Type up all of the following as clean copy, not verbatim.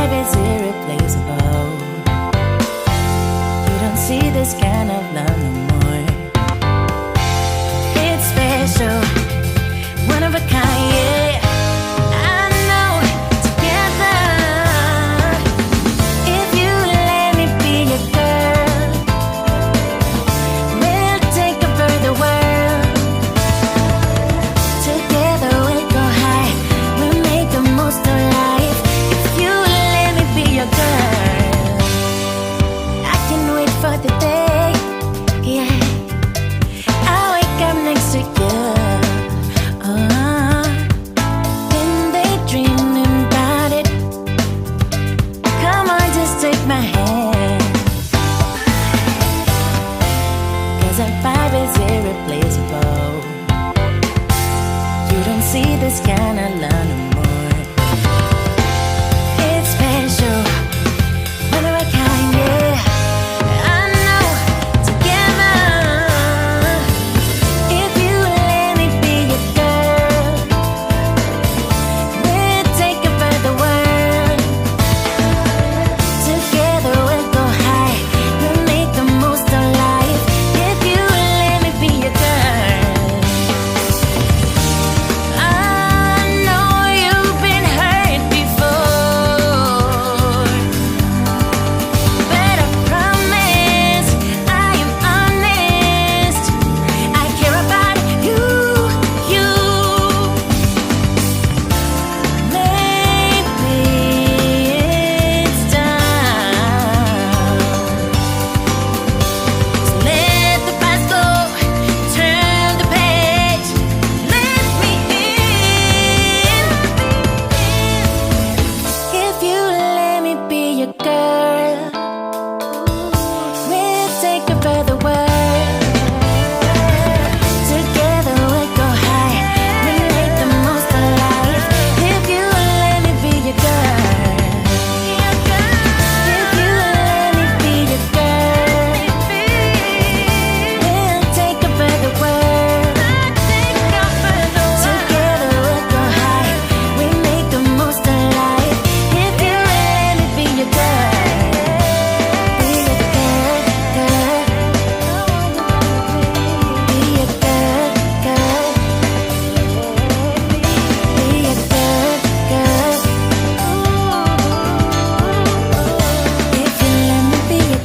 vibe is irreplaceable. You don't see this kind of love no more. It's special, one of a kind, yeah. I know, together. If you let me be your girl, we'll take over the world. Together we'll go high, we'll make the most of life. If you let me be your girl, I can wait for the day, yeah. I'll wake up next to you. Take my hand, 'cause that vibe is irreplaceable. You don't see this kind of love no more. It's special, one of a kind, yeah. I know, together. If you let me be your girl, we'll take over the world. Together we'll go high, we'll make the most of life. If you let me be your girl. I know you've been hurt before, but I promise I am honest. I care about you. Maybe it's time. Let the past go, turn the page, let me in. If you let me be your girl, we'll take over the world. Together we'll go high, we'll make the most of life. If you let me be your girl, if you let me be your girl, we'll take over the world. Together we'll go high, we'll make the most of life. If you let me be your girl, be your girl, girl. Be your girl, girl. Be your girl, girl. If you let me be your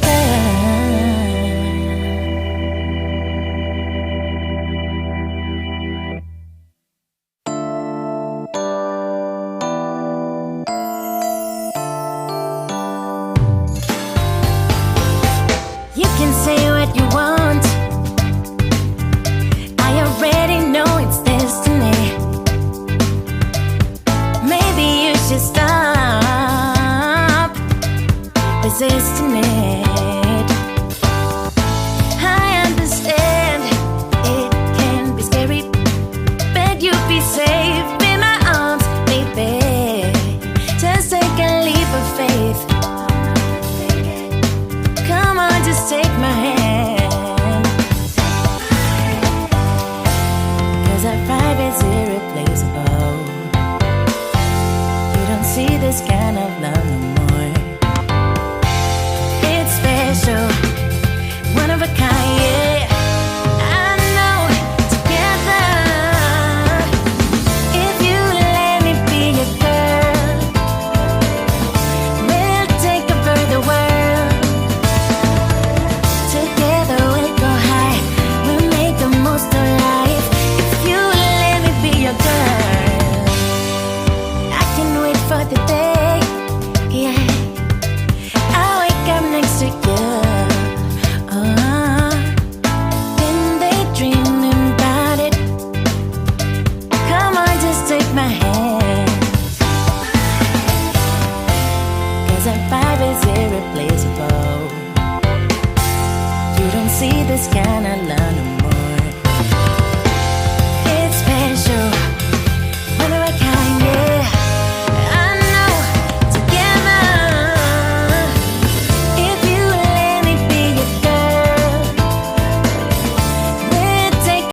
You can say what you want, I already know it's destiny. Maybe you should stop resisting it. I understand it can be scary, but you'll be safe in my arms, baby. Just take a leap of faith. Come on, just take my hand, 'cause that vibe is irreplaceable. You don't see this kind of love no more. It's special, one of a kind, yeah. I know, together. If you let me be your girl, we'll take over the world. Together we'll go high, we'll make the most of life. If you let me be your girl, I can wait for the day, yeah. I'll wake up next to you. Been daydreaming about it. Come on, just take my hand, 'cause that vibe is irreplaceable. You don't see this kind of love